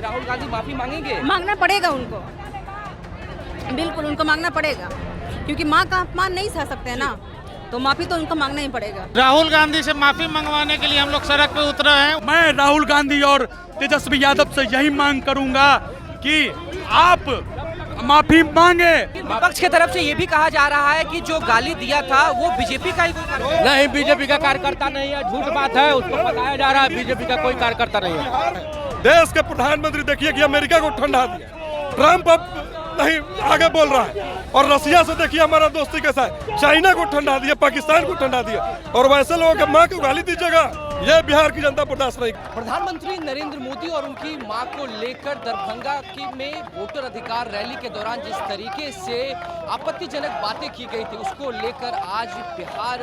राहुल गांधी माफी मांगेंगे? मांगना पड़ेगा उनको, बिल्कुल उनको मांगना पड़ेगा, क्योंकि माँ का अपमान नहीं सह सकते हैं ना, तो माफी तो उनको मांगना ही पड़ेगा। राहुल गांधी से माफी मंगवाने के लिए हम लोग सड़क पे उतरे हैं। मैं राहुल गांधी और तेजस्वी यादव से यही मांग करूंगा कि आप माफी मांगे। विपक्ष की तरफ से ये भी कहा जा रहा है कि जो गाली दिया था वो बीजेपी का ही कोई कार्यकर्ता नहीं, बीजेपी का कार्यकर्ता नहीं है, झूठ बात है, उसको बताया जा रहा है बीजेपी का कोई कार्यकर्ता नहीं है। देश के प्रधानमंत्री देखिए कि अमेरिका को ठंडा दिया, ट्रम्प अब नहीं आगे बोल रहा है, और रसिया से देखिए हमारा दोस्ती कैसा है, चाइना को ठंडा दिया, पाकिस्तान को ठंडा दिया, और वैसे लोगों के माँ को गाली दीजिएगा, ये बिहार की जनता बर्दाश्त नहीं। प्रधानमंत्री नरेंद्र मोदी और उनकी मां को लेकर दरभंगा में वोटर अधिकार रैली के दौरान जिस तरीके से आपत्तिजनक बातें की गई थी, उसको लेकर आज बिहार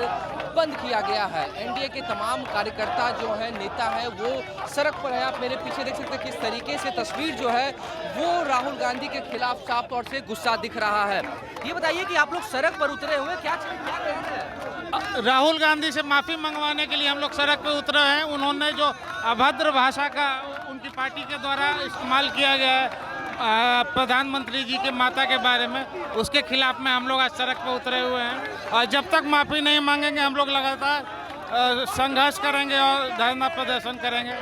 बंद किया गया है। एनडीए के तमाम कार्यकर्ता जो है, नेता है, वो सड़क पर है। आप मेरे पीछे देख सकते हैं किस तरीके से तस्वीर जो है वो राहुल गांधी के खिलाफ साफ तौर से गुस्सा दिख रहा है। ये बताइए कि आप लोग सड़क पर उतरे हुए क्या राहुल गांधी से माफी मंगवाने के लिए हम लोग सड़क पे उतरे हैं। उन्होंने जो अभद्र भाषा का उनकी पार्टी के द्वारा इस्तेमाल किया गया है प्रधानमंत्री जी के माता के बारे में, उसके खिलाफ में हम लोग आज सड़क पे उतरे हुए हैं। और जब तक माफी नहीं मांगेंगे हम लोग लगातार संघर्ष करेंगे और धरना प्रदर्शन करेंगे।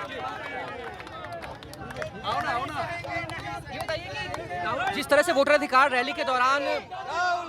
जिस तरह से वोटर अधिकार रैली के दौरान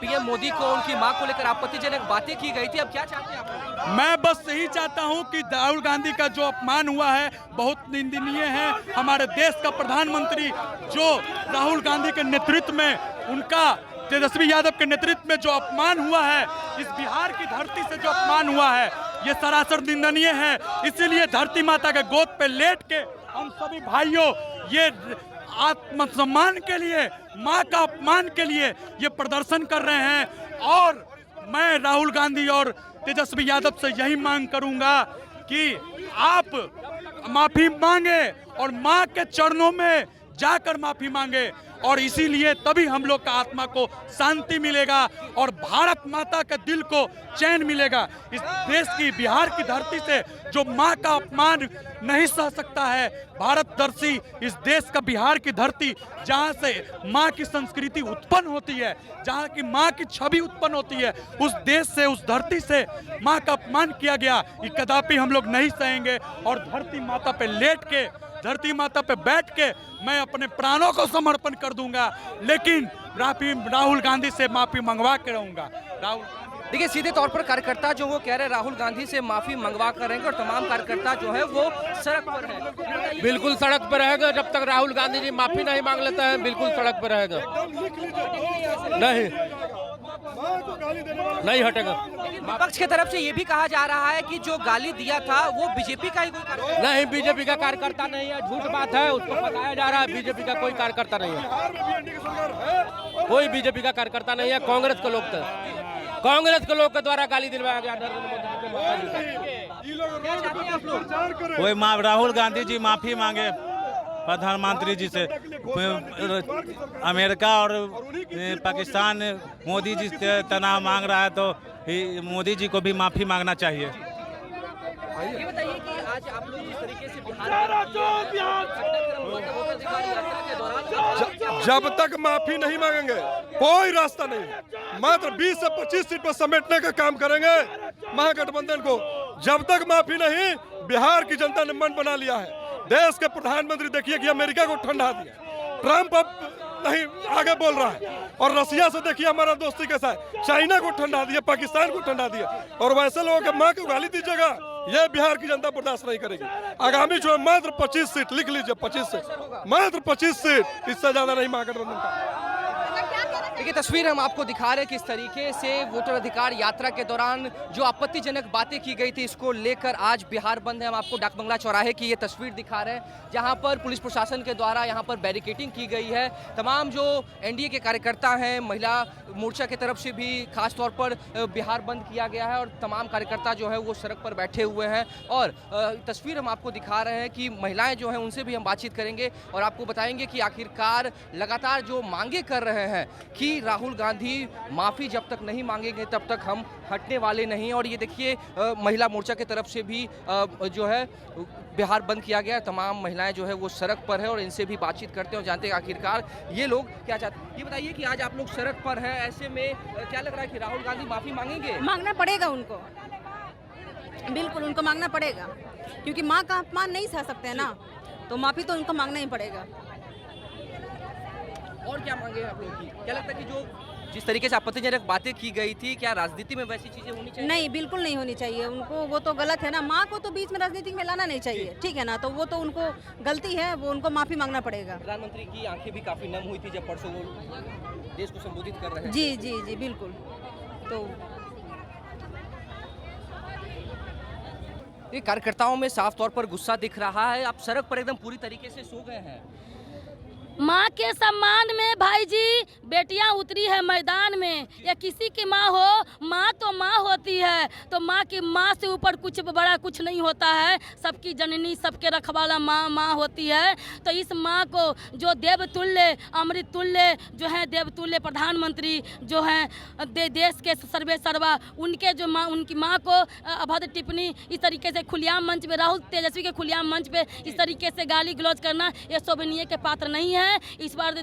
पीएम मोदी को उनकी मां को लेकर आपत्तिजनक बातें की गई थी, अब क्या चाहते हैं आप? मैं बस यही चाहता हूं कि राहुल गांधी का जो अपमान हुआ है बहुत निंदनीय है। हमारे देश का प्रधानमंत्री जो राहुल गांधी के नेतृत्व में, उनका तेजस्वी यादव के नेतृत्व में जो अपमान हुआ है, इस बिहार की धरती से जो अपमान हुआ है, ये सरासर निंदनीय है। इसीलिए धरती माता के गोद पे लेट के हम सभी भाइयों ये आत्मसम्मान के लिए, माँ का अपमान के लिए ये प्रदर्शन कर रहे हैं। और मैं राहुल गांधी और तेजस्वी यादव से यही मांग करूंगा कि आप माफी मांगे और माँ के चरणों में जाकर माफी मांगे, और इसीलिए तभी हम लोग का आत्मा को शांति मिलेगा और भारत माता के दिल को चैन मिलेगा। इस देश की, बिहार की धरती से जो माँ का अपमान नहीं सह सकता है, भारतदर्शी इस देश का बिहार की धरती, जहाँ से माँ की संस्कृति उत्पन्न होती है, जहाँ की माँ की छवि उत्पन्न होती है, उस देश से, उस धरती से माँ का अपमान किया गया, ये कदापि हम लोग नहीं सहेंगे। और धरती माता पे लेट के, धरती माता पे बैठ के मैं अपने प्राणों को समर्पण कर दूंगा, लेकिन राहुल गांधी से माफी मंगवा के रहूंगा। राहुल देखिए, सीधे तौर पर कार्यकर्ता जो वो कह रहे हैं राहुल गांधी से माफी मंगवा कर रहेंगे, और तमाम कार्यकर्ता जो है वो सड़क पर है। बिल्कुल सड़क पर रहेगा जब तक राहुल गांधी जी माफी नहीं मांग लेते हैं, बिल्कुल सड़क पर रहेगा, नहीं हटेगा। विपक्ष की तरफ से ये भी कहा जा रहा है कि जो गाली दिया था वो बीजेपी का ही कोई कार्यकर्ता नहीं, बीजेपी का कार्यकर्ता नहीं है, झूठ बात है, उसको बताया जा रहा है बीजेपी का कोई कार्यकर्ता नहीं है, कोई बीजेपी का कार्यकर्ता नहीं है। कांग्रेस के लोग थे, कांग्रेस के लोग के द्वारा गाली दिलवाया गया नरेंद्र मोदी। कोई राहुल गांधी जी माफी मांगे प्रधानमंत्री जी से। अमेरिका और पाकिस्तान मोदी जी से तनाव मांग रहा है, तो मोदी जी को भी माफी मांगना चाहिए। ये बताइए कि आज आप लोग जिस तरीके से जब तक माफी नहीं मांगेंगे कोई रास्ता नहीं है। मात्र 20 से 25 सीट पर समेटने का काम करेंगे महागठबंधन को। जब तक माफी नहीं, बिहार की जनता ने मन बना लिया है। देश के प्रधानमंत्री देखिए कि अमेरिका को ठंडा दिया, ट्रम्प अब नहीं आगे बोल रहा है, और रसिया से देखिए हमारा दोस्ती कैसा है, चाइना को ठंडा दिया, पाकिस्तान को ठंडा दिया, और वैसे लोगों के माँ को गाली दीजिएगा, ये बिहार की जनता बर्दाश्त नहीं करेगी। आगामी चुनाव मात्र 25 सीट, लिख लीजिए 25 सीट, मात्र 25 सीट, इससे ज्यादा नहीं महागठबंधन का। देखिए, तस्वीर हम आपको दिखा रहे हैं किस तरीके से वोटर अधिकार यात्रा के दौरान जो आपत्तिजनक बातें की गई थी, इसको लेकर आज बिहार बंद है। हम आपको डाक बंगला चौराहे की ये तस्वीर दिखा रहे हैं, जहां पर पुलिस प्रशासन के द्वारा यहां पर बैरिकेडिंग की गई है। तमाम जो एनडीए के कार्यकर्ता हैं, महिला मोर्चा की तरफ से भी खास तौर पर बिहार बंद किया गया है, और तमाम कार्यकर्ता जो है वो सड़क पर बैठे हुए हैं। और तस्वीर हम आपको दिखा रहे हैं कि महिलाएं जो हैं उनसे भी हम बातचीत करेंगे और आपको बताएंगे कि आखिरकार लगातार जो मांगे कर रहे हैं कि कि राहुल गांधी माफ़ी जब तक नहीं मांगेंगे तब तक हम हटने वाले नहीं। और ये देखिए महिला मोर्चा की तरफ से भी जो है बिहार बंद किया गया। तमाम महिलाएं जो है वो सड़क पर है और इनसे भी बातचीत करते हैं और जानते हैं आखिरकार ये लोग क्या चाहते हैं। ये बताइए कि आज आप लोग सड़क पर हैं, ऐसे में क्या लग रहा है कि राहुल गांधी माफ़ी मांगेंगे? मांगना पड़ेगा उनको, बिल्कुल उनको मांगना पड़ेगा, क्योंकि माँ का अपमान नहीं सह सकते हैं ना, तो माफ़ी तो उनको मांगना ही पड़ेगा। और क्या मांगे आप लोग की? क्या लगता है कि जो जिस तरीके से आपत्तिजनक बातें की गई थी, क्या राजनीति में वैसी चीजें होनी चाहिए? नहीं, बिल्कुल नहीं होनी चाहिए उनको, वो तो गलत है ना। माँ को तो बीच में राजनीति में लाना नहीं चाहिए, ठीक है ना, तो वो तो उनको गलती है, वो उनको माफ़ी मांगना पड़ेगा। प्रधानमंत्री की आंखें भी काफी नम हुई थी जब परसों वो देश को संबोधित कर रहे हैं। जी जी जी बिल्कुल। तो ये कार्यकर्ताओं में साफ तौर पर गुस्सा दिख रहा है। आप सड़क पर एकदम पूरी तरीके से सो गए हैं। माँ के सम्मान में भाई जी बेटियां उतरी है मैदान में। या किसी की माँ हो, माँ तो माँ होती है, तो माँ की माँ से ऊपर कुछ बड़ा कुछ नहीं होता है। सबकी जननी, सबके रखवाला माँ माँ होती है। तो इस माँ को जो देवतुल्य, अमृत तुल्य जो है, देवतुल्य प्रधानमंत्री जो हैं देश के सर्वे सर्वा, उनके जो माँ, उनकी माँ को अभद्र टिप्पणी इस तरीके से खुलेआम मंच पे, राहुल तेजस्वी के खुलेआम मंच पे इस तरीके से गाली गलौज करना ये शोभनीय के पात्र नहीं है। इस बार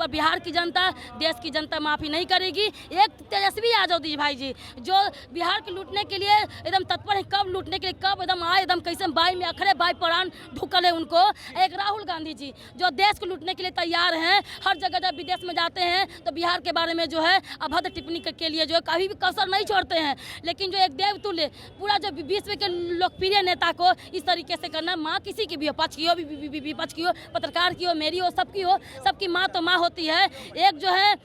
बिहार की जनता, देश की जनता माफ़ी नहीं करेगी। एक तेजस्वी यादव जी भाई जी जो बिहार के लूटने के लिए एकदम तत्पर है, कब लूटने के लिए, कब एकदम आए, एकदम कैसे बाई में अखड़े, बाई प्राण ढुकल है उनको। एक राहुल गांधी जी जो देश को लूटने के लिए तैयार हैं, हर जगह जब विदेश में जाते हैं तो बिहार के बारे में जो है अभद्र टिप्पणी के लिए जो है कभी भी कसर नहीं छोड़ते हैं। लेकिन जो एक देवतुल्य पूरा जो विश्व के लोकप्रिय नेता को इस तरीके से करना, माँ किसी की भी हो, पक्ष की हो, विपक्ष की हो, पत्रकार की हो, मेरी हो, सबकी हो, सबकी माँ तो माँ होती है। एक जो है,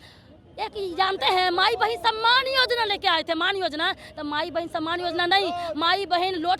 एक जानते हैं माई बहन सम्मान योजना लेके आए थे, मान योजना, तो माई बहन सम्मान योजना नहीं, माई बहन लोट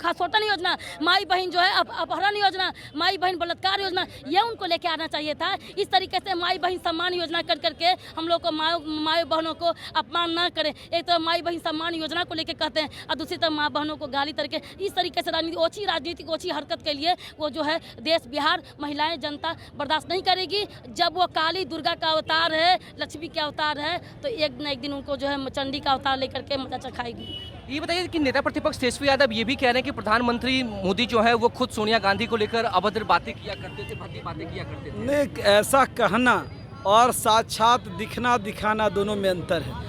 खसोटन योजना, माई बहन जो है अपहरण योजना, माई बहन बलात्कार योजना, ये उनको लेके आना चाहिए था। इस तरीके से माई बहन सम्मान योजना कर करके हम लोग को माई बहनों को अपमान ना करें। एक तो माई बहन सम्मान योजना को लेके कहते हैं और दूसरी तरफ माँ बहनों को गाली करके इस तरीके से राजनीतिक ओछी हरकत के लिए वो जो है देश, बिहार, महिलाएं, जनता बर्दाश्त नहीं करेगी। जब वो काली दुर्गा का अवतार है, लक्ष्मी के अवतार है, तो एक न एक दिन उनको जो है चंडी का अवतार लेकर के मजा चखाएगी। ये बताइए कि नेता प्रतिपक्ष तेजस्वी यादव ये भी कह रहे हैं कि प्रधानमंत्री मोदी जो है वो खुद सोनिया गांधी को लेकर अभद्र बातें किया करते थे, भद्दी बातें किया करते थे। नहीं, ऐसा कहना और साक्षात दिखना दिखाना दोनों में अंतर है।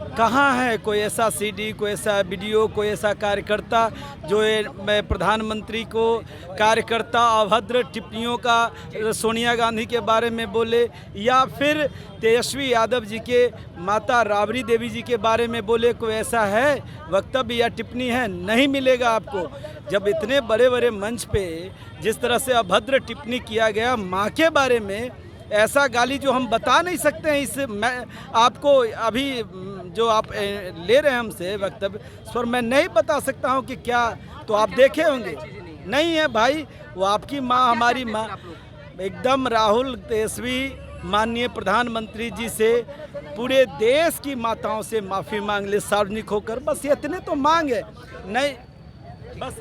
कहाँ है कोई ऐसा सीडी, कोई ऐसा वीडियो, कोई ऐसा कार्यकर्ता जो प्रधानमंत्री को कार्यकर्ता अभद्र टिप्पणियों का सोनिया गांधी के बारे में बोले, या फिर तेजस्वी यादव जी के माता राबड़ी देवी जी के बारे में बोले? कोई ऐसा है वक्तव्य या टिप्पणी है? नहीं मिलेगा आपको। जब इतने बड़े बड़े मंच पे जिस तरह से अभद्र टिप्पणी किया गया माँ के बारे में, ऐसा गाली जो हम बता नहीं सकते हैं, इस मैं आपको अभी जो आप ले रहे हैं हमसे वक्तव्य, इस पर मैं नहीं बता सकता हूं कि क्या, तो आप देखे होंगे। नहीं है भाई, वो आपकी माँ, हमारी माँ। एकदम राहुल तेजस्वी माननीय प्रधानमंत्री जी से पूरे देश की माताओं से माफ़ी मांग ले सार्वजनिक होकर, बस इतने तो मांग है। नहीं, बस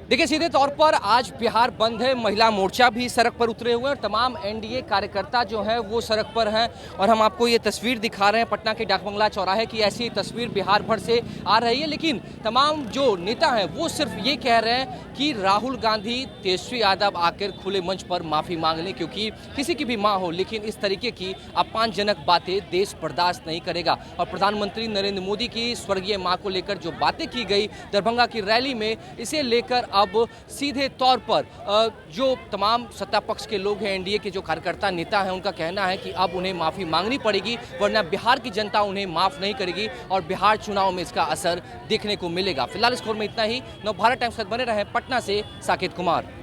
देखिए सीधे तौर पर आज बिहार बंद है, महिला मोर्चा भी सड़क पर उतरे हुए हैं और तमाम एनडीए कार्यकर्ता जो हैं वो सड़क पर हैं। और हम आपको ये तस्वीर दिखा रहे हैं पटना के डाकबंगला चौराहे की। ऐसी तस्वीर बिहार भर से आ रही है, लेकिन तमाम जो नेता हैं वो सिर्फ ये कह रहे हैं कि राहुल गांधी, तेजस्वी यादव आकर खुले मंच पर माफ़ी मांग लें, क्योंकि किसी की भी माँ हो, लेकिन इस तरीके की अपमानजनक बातें देश बर्दाश्त नहीं करेगा। और प्रधानमंत्री नरेंद्र मोदी की स्वर्गीय माँ को लेकर जो बातें की गई दरभंगा की रैली में, इसे लेकर अब सीधे तौर पर जो तमाम सत्ता पक्ष के लोग हैं, एनडीए के जो कार्यकर्ता नेता हैं, उनका कहना है कि अब उन्हें माफ़ी मांगनी पड़ेगी, वरना बिहार की जनता उन्हें माफ़ नहीं करेगी और बिहार चुनाव में इसका असर देखने को मिलेगा। फिलहाल इस खबर में इतना ही। नवभारत टाइम्स के साथ बने रहें। पटना से साकेत कुमार।